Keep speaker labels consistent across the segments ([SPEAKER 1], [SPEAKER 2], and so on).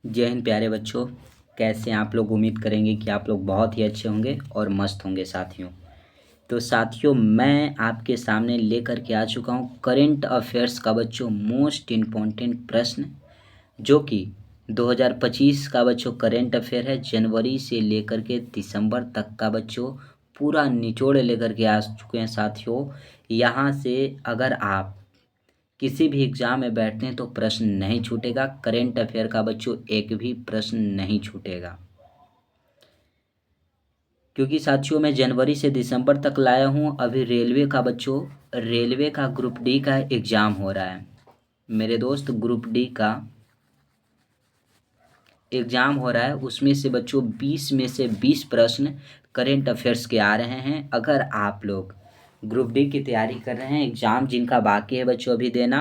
[SPEAKER 1] जय हिंद प्यारे बच्चों। कैसे हैं आप लोग। उम्मीद करेंगे कि आप लोग बहुत ही अच्छे होंगे और मस्त होंगे साथियों। तो साथियों, मैं आपके सामने लेकर के आ चुका हूं करंट अफेयर्स का बच्चों मोस्ट इम्पॉर्टेंट प्रश्न, जो कि 2025 का बच्चों करंट अफेयर है। जनवरी से लेकर के दिसंबर तक का बच्चों पूरा निचोड़ लेकर के आ चुके हैं साथियों। यहाँ से अगर आप किसी भी एग्जाम में बैठते हैं तो प्रश्न नहीं छूटेगा। करेंट अफेयर का बच्चों एक भी प्रश्न नहीं छूटेगा, क्योंकि साथियों मैं जनवरी से दिसंबर तक लाया हूँ। अभी रेलवे का बच्चों, रेलवे का ग्रुप डी का एग्ज़ाम हो रहा है मेरे दोस्त। ग्रुप डी का एग्ज़ाम हो रहा है, उसमें से बच्चों 20 में से 20 प्रश्न करेंट अफेयर्स के आ रहे हैं। अगर आप लोग ग्रुप डी की तैयारी कर रहे हैं, एग्ज़ाम जिनका बाकी है बच्चों अभी देना,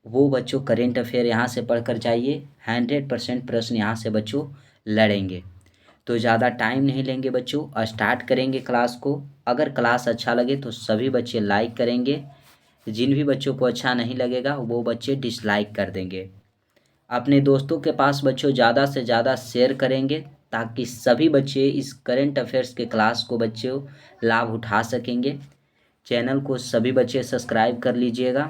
[SPEAKER 1] वो बच्चों करेंट अफेयर यहाँ से पढ़ कर जाइए। 100% प्रश्न यहाँ से बच्चों लड़ेंगे। तो ज़्यादा टाइम नहीं लेंगे बच्चों, स्टार्ट करेंगे क्लास को। अगर क्लास अच्छा लगे तो सभी बच्चे लाइक करेंगे, जिन भी बच्चों को अच्छा नहीं लगेगा वो बच्चे डिसलाइक कर देंगे। अपने दोस्तों के पास बच्चों ज़्यादा से ज़्यादा शेयर करेंगे, ताकि सभी बच्चे इस करंट अफेयर्स के क्लास को बच्चों लाभ उठा सकेंगे। चैनल को सभी बच्चे सब्सक्राइब कर लीजिएगा,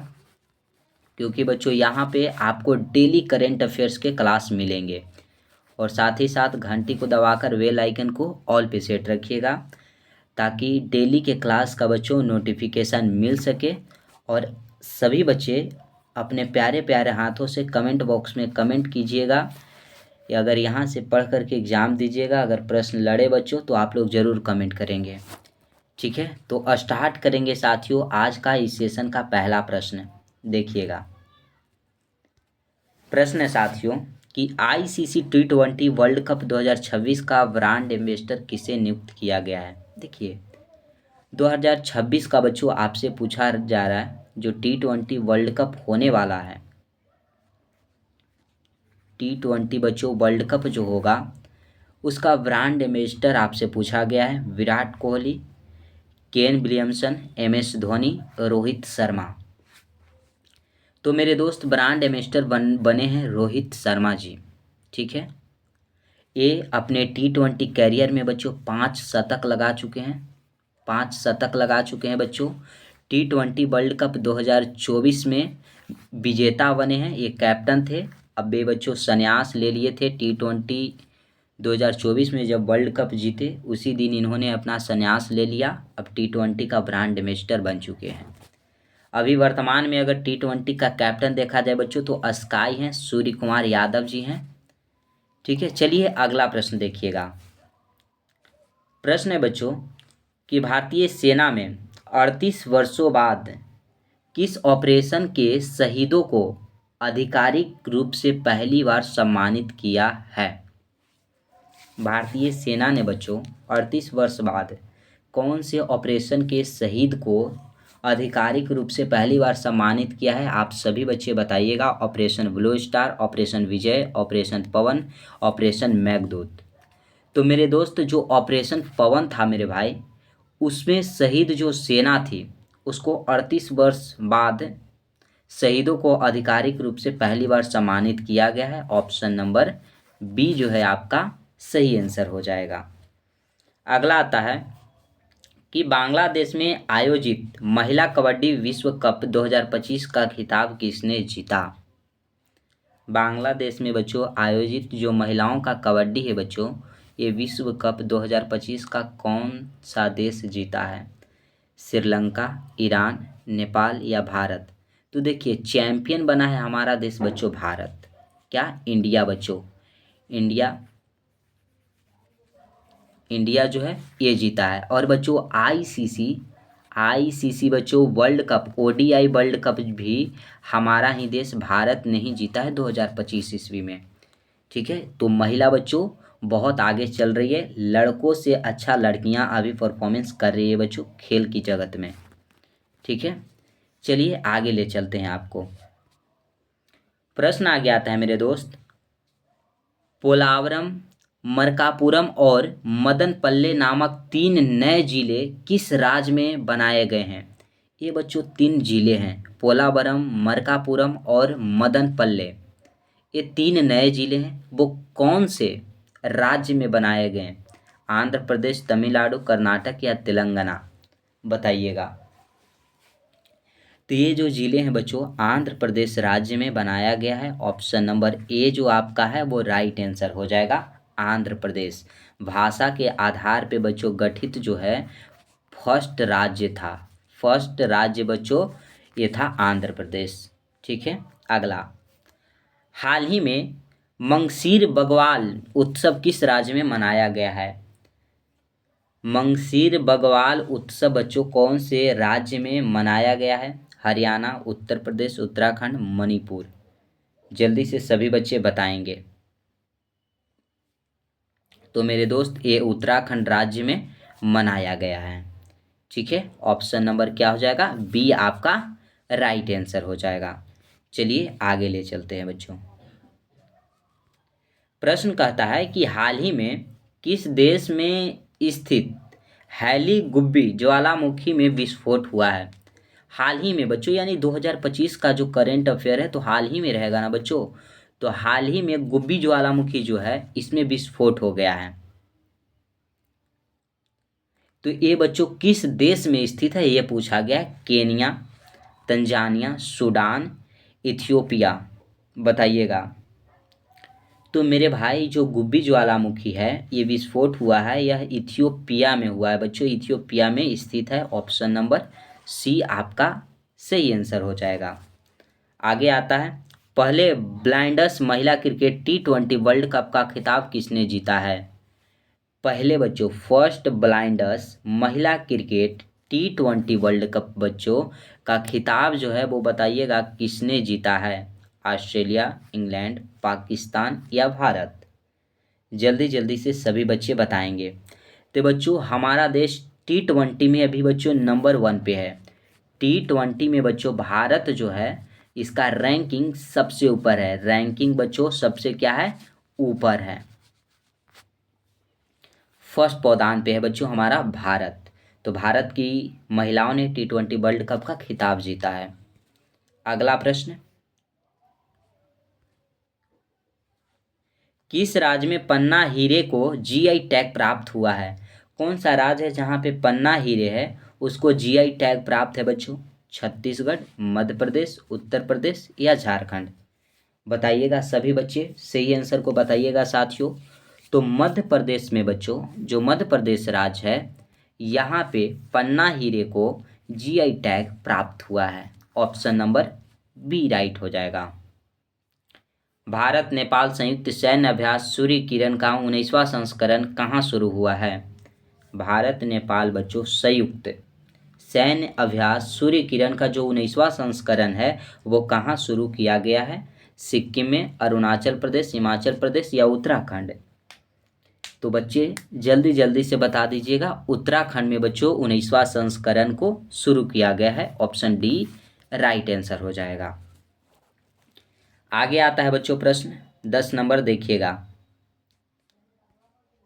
[SPEAKER 1] क्योंकि बच्चों यहाँ पे आपको डेली करेंट अफेयर्स के क्लास मिलेंगे। और साथ ही साथ घंटी को दबाकर बेल आइकन को ऑल पे सेट रखिएगा, ताकि डेली के क्लास का बच्चों नोटिफिकेशन मिल सके। और सभी बच्चे अपने प्यारे प्यारे हाथों से कमेंट बॉक्स में कमेंट कीजिएगा, या अगर यहाँ से पढ़ करके एग्ज़ाम दीजिएगा। अगर प्रश्न लड़े बच्चों तो आप लोग ज़रूर कमेंट करेंगे, ठीक है। तो स्टार्ट करेंगे साथियों आज का इस सेशन का पहला प्रश्न। देखिएगा, प्रश्न है साथियों कि आईसीसी T20 वर्ल्ड कप 2026 का ब्रांड एम्बेसडर किसे नियुक्त किया गया है। देखिए, 2026 का बच्चों आपसे पूछा जा रहा है, जो T20 वर्ल्ड कप होने वाला है, T20 बच्चों वर्ल्ड कप जो होगा उसका ब्रांड एम्बेसडर आपसे पूछा गया है। Virat Kohli, Kane Williamson, MS Dhoni, Rohit Sharma. तो मेरे दोस्त ब्रांड एम्बेसडर बने हैं रोहित शर्मा जी, ठीक है। ये अपने T20 कैरियर में बच्चों 5 शतक लगा चुके हैं, 5 शतक लगा चुके हैं बच्चों। T20 वर्ल्ड कप 2024 में विजेता बने हैं, ये कैप्टन थे। अब ये बच्चों संन्यास ले लिए थे। T20 2024 में जब वर्ल्ड कप जीते उसी दिन इन्होंने अपना संन्यास ले लिया। अब T20 का ब्रांड एम्बेसडर बन चुके हैं। अभी वर्तमान में अगर T20 का कैप्टन देखा जाए बच्चों तो स्काई हैं, सूर्य कुमार यादव जी हैं, ठीक है। चलिए अगला प्रश्न देखिएगा। प्रश्न है बच्चों कि भारतीय सेना में 38 वर्षों बाद किस ऑपरेशन के शहीदों को आधिकारिक रूप से पहली बार सम्मानित किया है। भारतीय सेना ने बच्चों 38 वर्ष बाद कौन से ऑपरेशन के शहीद को आधिकारिक रूप से पहली बार सम्मानित किया है। आप सभी बच्चे बताइएगा। ऑपरेशन ब्लू स्टार, ऑपरेशन विजय, ऑपरेशन पवन, ऑपरेशन मेघदूत। तो मेरे दोस्त जो ऑपरेशन पवन था मेरे भाई, उसमें शहीद जो सेना थी उसको 38 वर्ष बाद शहीदों को आधिकारिक रूप से पहली बार सम्मानित किया गया है। ऑप्शन नंबर बी जो है आपका सही आंसर हो जाएगा। अगला आता है कि बांग्लादेश में आयोजित महिला कबड्डी विश्व कप 2025 का खिताब किसने जीता। बांग्लादेश में बच्चों आयोजित जो महिलाओं का कबड्डी है बच्चों, ये विश्व कप 2025 का कौन सा देश जीता है। श्रीलंका, ईरान, नेपाल या भारत। तो देखिए, चैंपियन बना है हमारा देश बच्चों भारत। क्या? इंडिया बच्चों। इंडिया जो है ये जीता है। और बच्चों आईसीसी बच्चों world cup, ODI world cup भी हमारा ही देश भारत ने ही जीता है 2025 ईस्वी में, ठीक है। तो महिला बच्चों बहुत आगे चल रही है। लड़कों से अच्छा लड़कियां अभी परफॉर्मेंस कर रही है बच्चों खेल की जगत में, ठीक है। चलिए आगे ले चलते हैं आपको। प्रश्न आगे आता है मेरे दोस्त, पोलावरम, मरकापुरम और मदनपल्ले नामक 3 नए जिले किस राज्य में बनाए गए हैं। ये बच्चों 3 जिले हैं, पोलावरम, मरकापुरम और मदनपल्ले। ये 3 नए जिले हैं वो कौन से राज्य में बनाए गए हैं? आंध्र प्रदेश, तमिलनाडु, कर्नाटक या तेलंगाना? बताइएगा। तो ये जो जिले हैं बच्चों आंध्र प्रदेश राज्य में बनाया गया है। ऑप्शन नंबर ए जो आपका है वो राइट आंसर हो जाएगा, आंध्र प्रदेश। भाषा के आधार पे बच्चों गठित जो है फर्स्ट राज्य था, फर्स्ट राज्य बच्चों ये था आंध्र प्रदेश। ठीक है, अगला, हाल ही में मंगसीर बगवाल उत्सव किस राज्य में मनाया गया है? मंगसीर बगवाल उत्सव बच्चों कौन से राज्य में मनाया गया है? हरियाणा, उत्तर प्रदेश, उत्तराखंड, मणिपुर? जल्दी से सभी बच्चे बताएंगे। तो मेरे दोस्त ये उत्तराखंड राज्य में मनाया गया है। ठीक है, ऑप्शन नंबर क्या हो जाएगा? बी आपका राइट आंसर हो जाएगा। चलिए आगे ले चलते हैं बच्चों। प्रश्न कहता है कि हाल ही में किस देश में स्थित हैली गुब्बी ज्वालामुखी में विस्फोट हुआ है? हाल ही में बच्चों यानी 2025 का जो करंट अफेयर है तो हाल ही में रहेगा ना बच्चों। तो हाल ही में गुब्बी ज्वालामुखी जो है इसमें विस्फोट हो गया है। तो ये बच्चों किस देश में स्थित है ये पूछा गया है। Kenya, Tanzania, Sudan, Ethiopia? बताइएगा। तो मेरे भाई जो गुब्बी ज्वालामुखी है ये विस्फोट हुआ है, यह इथियोपिया में हुआ है बच्चों, इथियोपिया में स्थित है। ऑप्शन नंबर सी आपका सही आंसर हो जाएगा। आगे आता है, पहले ब्लाइंडर्स महिला क्रिकेट T20 वर्ल्ड कप का खिताब किसने जीता है? पहले बच्चों फर्स्ट ब्लाइंडर्स महिला क्रिकेट T20 वर्ल्ड कप बच्चों का खिताब जो है वो बताइएगा किसने जीता है? ऑस्ट्रेलिया, इंग्लैंड, पाकिस्तान या भारत? जल्दी जल्दी से सभी बच्चे बताएंगे। तो बच्चों हमारा देश T20 में अभी बच्चों नंबर 1 पे है। T20 में बच्चों भारत जो है इसका रैंकिंग सबसे ऊपर है, रैंकिंग बच्चों सबसे क्या है? ऊपर है, फर्स्ट पौधान पे है बच्चों हमारा भारत। तो भारत की महिलाओं ने T20 वर्ल्ड कप का खिताब जीता है। अगला प्रश्न, किस राज्य में पन्ना हीरे को जीआई टैग प्राप्त हुआ है? कौन सा राज्य है जहाँ पे पन्ना हीरे है उसको जीआई टैग प्राप्त है बच्चों? छत्तीसगढ़, मध्य प्रदेश, उत्तर प्रदेश या झारखंड? बताइएगा सभी बच्चे, सही आंसर को बताइएगा साथियों। तो मध्य प्रदेश में बच्चों जो मध्य प्रदेश राज्य है यहाँ पे पन्ना हीरे को जीआई टैग प्राप्त हुआ है। ऑप्शन नंबर बी राइट हो जाएगा। भारत नेपाल संयुक्त सैन्य अभ्यास सूर्य किरण का 19वां संस्करण कहाँ शुरू हुआ है? भारत नेपाल बच्चों संयुक्त सैन्य अभ्यास सूर्य किरण का जो 19वां संस्करण है वो कहाँ शुरू किया गया है? सिक्किम में, अरुणाचल प्रदेश, हिमाचल प्रदेश या उत्तराखंड? तो बच्चे जल्दी जल्दी से बता दीजिएगा। उत्तराखंड में बच्चों 19वां संस्करण को शुरू किया गया है। ऑप्शन डी राइट आंसर हो जाएगा। आगे आता है बच्चों प्रश्न 10 नंबर, देखिएगा।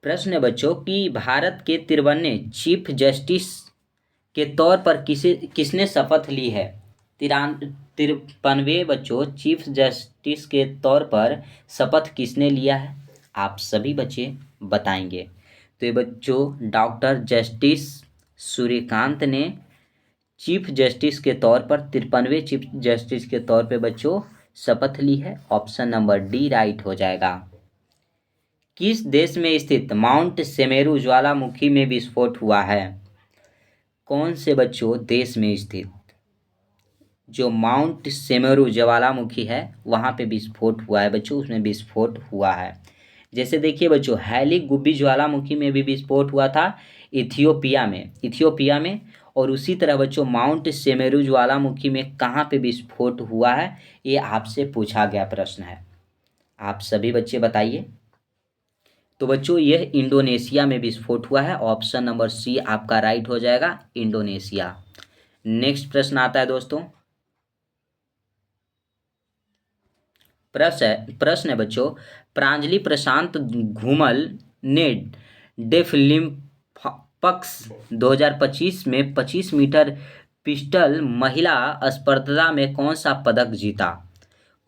[SPEAKER 1] प्रश्न है बच्चों कि भारत के 53 चीफ जस्टिस के तौर पर किसने शपथ ली है? 53 बच्चों चीफ जस्टिस के तौर पर शपथ किसने लिया है? आप सभी बच्चे बताएंगे। तो ये बच्चों डॉक्टर जस्टिस सूर्यकांत ने चीफ जस्टिस के तौर पर 53वें चीफ जस्टिस के तौर पे बच्चों शपथ ली है। ऑप्शन नंबर डी राइट हो जाएगा। किस देश में स्थित माउंट सेमेरू ज्वालामुखी में विस्फोट हुआ है? कौन से बच्चों देश में स्थित जो माउंट सेमेरू ज्वालामुखी है वहाँ पे विस्फोट हुआ है बच्चों, उसमें विस्फोट हुआ है। जैसे देखिए बच्चों हैली गुब्बी ज्वालामुखी में भी विस्फोट हुआ था इथियोपिया में, और उसी तरह बच्चों माउंट सेमेरू ज्वालामुखी में कहाँ पे विस्फोट हुआ है ये आपसे पूछा गया प्रश्न है। आप सभी बच्चे बताइए। तो बच्चों यह इंडोनेशिया में विस्फोट हुआ है। ऑप्शन नंबर सी आपका राइट हो जाएगा, इंडोनेशिया। नेक्स्ट प्रश्न आता है दोस्तों, प्रश्न है बच्चों प्रांजलि प्रशांत घूमल ने डेफलिम्पिक्स 2025 में 25 मीटर पिस्टल महिला स्पर्धा में कौन सा पदक जीता?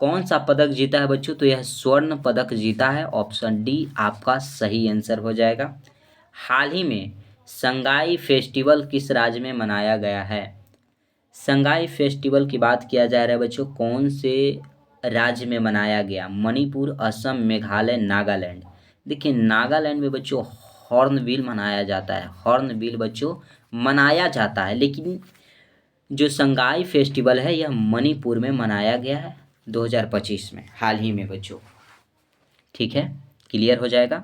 [SPEAKER 1] कौन सा पदक जीता है बच्चों? तो यह स्वर्ण पदक जीता है। ऑप्शन डी आपका सही आंसर हो जाएगा। हाल ही में संगाई फेस्टिवल किस राज्य में मनाया गया है? संगाई फेस्टिवल की बात किया जा रहा है बच्चों, कौन से राज्य में मनाया गया? मणिपुर, असम, मेघालय, नागालैंड। देखिए नागालैंड में बच्चों हॉर्नबिल मनाया जाता है। हॉर्नबिल बच्चों मनाया जाता है, लेकिन जो संगाई फेस्टिवल है यह मणिपुर में मनाया गया है 2025 में, हाल ही में बच्चों। ठीक है, क्लियर हो जाएगा।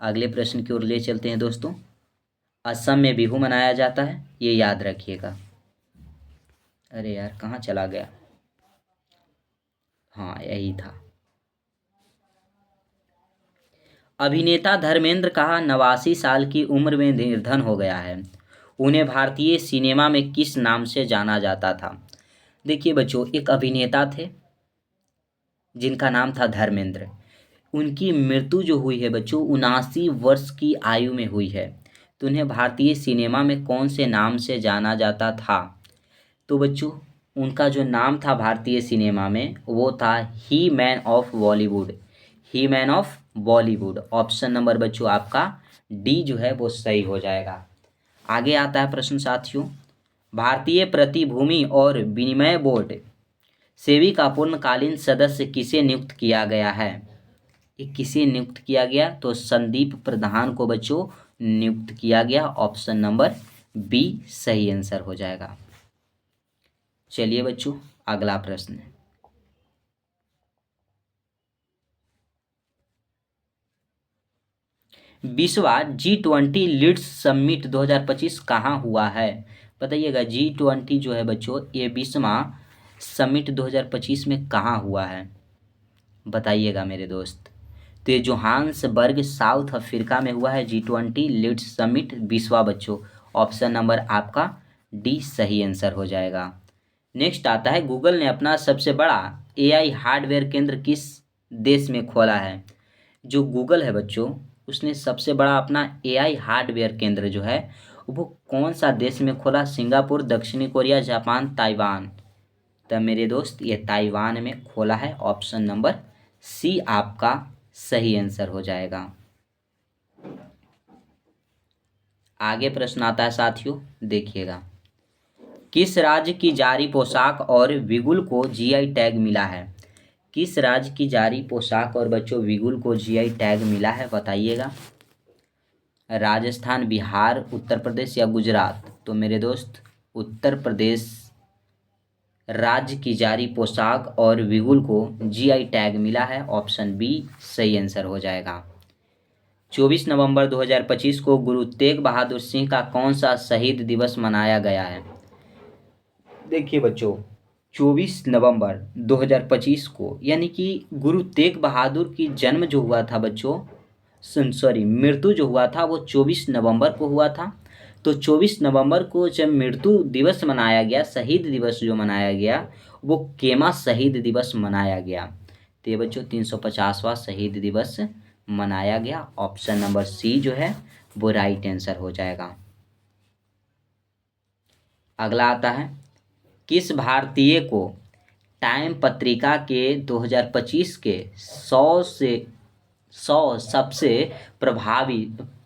[SPEAKER 1] अगले प्रश्न की ओर ले चलते हैं दोस्तों। असम में बिहू मनाया जाता है, ये याद रखिएगा। अरे यार कहाँ चला गया? हाँ यही था। अभिनेता धर्मेंद्र का 89 साल की उम्र में निधन हो गया है। उन्हें भारतीय सिनेमा में किस नाम से जाना जाता था? देखिए बच्चों, एक अभिनेता थे जिनका नाम था धर्मेंद्र। उनकी मृत्यु जो हुई है बच्चों 79 वर्ष की आयु में हुई है। तो उन्हें भारतीय सिनेमा में कौन से नाम से जाना जाता था? तो बच्चों उनका जो नाम था भारतीय सिनेमा में वो था he man of Bollywood. He man of Bollywood. Option number बच्चों आपका डी जो है वो सही हो जाएगा। आगे आता है प्रश्न साथियों, भारतीय प्रतिभूति और विनिमय बोर्ड सेबी का पूर्णकालीन सदस्य किसे नियुक्त किया गया है? ये किसे नियुक्त किया गया? तो संदीप प्रधान को बच्चों नियुक्त किया गया। ऑप्शन नंबर बी सही आंसर हो जाएगा। चलिए बच्चों अगला प्रश्न है। विश्वा G20 लीड्स समिट 2025 कहाँ हुआ है? बताइएगा G20 जो है बच्चों ये 20वां समिट 2025 में कहाँ हुआ है? बताइएगा मेरे दोस्त। तो ये जोहान्सबर्ग साउथ अफ्रीका में हुआ है G20 लीड्स समिट 20वां बच्चों। ऑप्शन नंबर आपका डी सही आंसर हो जाएगा। नेक्स्ट आता है, गूगल ने अपना सबसे बड़ा एआई हार्डवेयर केंद्र किस देश में खोला है? जो गूगल है बच्चों उसने सबसे बड़ा अपना एआई हार्डवेयर केंद्र जो है वो कौन सा देश में खोला? सिंगापुर, दक्षिणी कोरिया, जापान, ताइवान। तो मेरे दोस्त ये ताइवान में खोला है। ऑप्शन नंबर सी आपका सही आंसर हो जाएगा। आगे प्रश्न आता है साथियों, देखिएगा। किस राज्य की जारी पोशाक और बिगुल को जीआई टैग मिला है? किस राज्य की जारी पोशाक और बच्चों बिगुल को जीआई टैग मिला है? बताइएगा। राजस्थान, बिहार, उत्तर प्रदेश या गुजरात? तो मेरे दोस्त उत्तर प्रदेश राज्य की जारी पोशाक और बिगुल को जीआई टैग मिला है। ऑप्शन बी सही आंसर हो जाएगा। 24 नवंबर 2025 को गुरु तेग बहादुर सिंह का कौन सा शहीद दिवस मनाया गया है? देखिए बच्चों 24 नवंबर 2025 को यानी कि गुरु तेग बहादुर की जन्म जो हुआ था बच्चों सॉरी मृत्यु जो हुआ था वो 24 नवंबर को हुआ था। तो 24 नवंबर को जब मृत्यु दिवस मनाया गया, शहीद दिवस जो मनाया गया वो केमा शहीद दिवस मनाया गया। तो ये बच्चों 350वां शहीद दिवस मनाया गया। ऑप्शन नंबर सी जो है वो राइट आंसर हो जाएगा। अगला आता है, किस भारतीय को टाइम पत्रिका के 2025 के 100 सबसे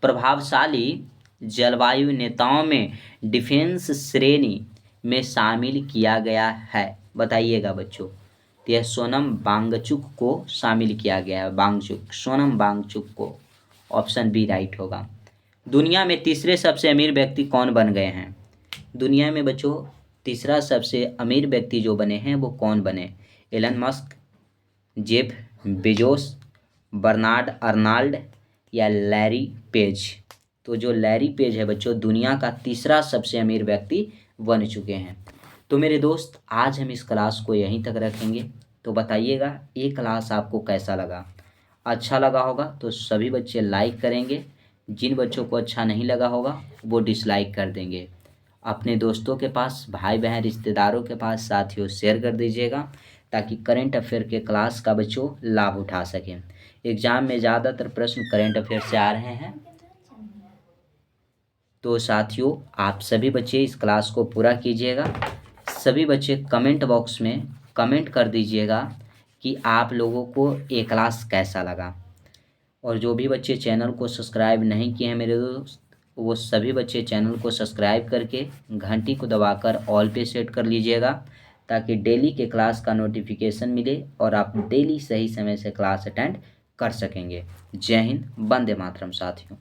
[SPEAKER 1] प्रभावशाली जलवायु नेताओं में डिफेंस श्रेणी में शामिल किया गया है? बताइएगा बच्चों। तो यह सोनम वांगचुक को शामिल किया गया है। वांगचुक, सोनम वांगचुक को। ऑप्शन बी राइट होगा। दुनिया में तीसरे सबसे अमीर व्यक्ति कौन बन गए हैं? दुनिया में बच्चों तीसरा सबसे अमीर व्यक्ति जो बने हैं वो कौन बने? Elon Musk, Jeff Bezos, Bernard Arnault या लैरी पेज? तो जो लैरी पेज है बच्चों दुनिया का तीसरा सबसे अमीर व्यक्ति बन चुके हैं। तो मेरे दोस्त आज हम इस क्लास को यहीं तक रखेंगे। तो बताइएगा ये क्लास आपको कैसा लगा? अच्छा लगा होगा तो सभी बच्चे लाइक करेंगे, जिन बच्चों को अच्छा नहीं लगा होगा वो डिसलाइक कर देंगे। अपने दोस्तों के पास, भाई बहन, रिश्तेदारों के पास, साथियों शेयर कर दीजिएगा ताकि करंट अफेयर के क्लास का बच्चों लाभ उठा सकें। एग्जाम में ज़्यादातर प्रश्न करंट अफेयर से आ रहे हैं। तो साथियों आप सभी बच्चे इस क्लास को पूरा कीजिएगा। सभी बच्चे कमेंट बॉक्स में कमेंट कर दीजिएगा कि आप लोगों को ये क्लास कैसा लगा। और जो भी बच्चे चैनल को सब्सक्राइब नहीं किए हैं मेरे दोस्त, वो सभी बच्चे चैनल को सब्सक्राइब करके घंटी को दबाकर ऑल पे सेट कर लीजिएगा, ताकि डेली के क्लास का नोटिफिकेशन मिले और आप डेली सही समय से क्लास अटेंड कर सकेंगे। जय हिंद, वंदे मातरम साथियों।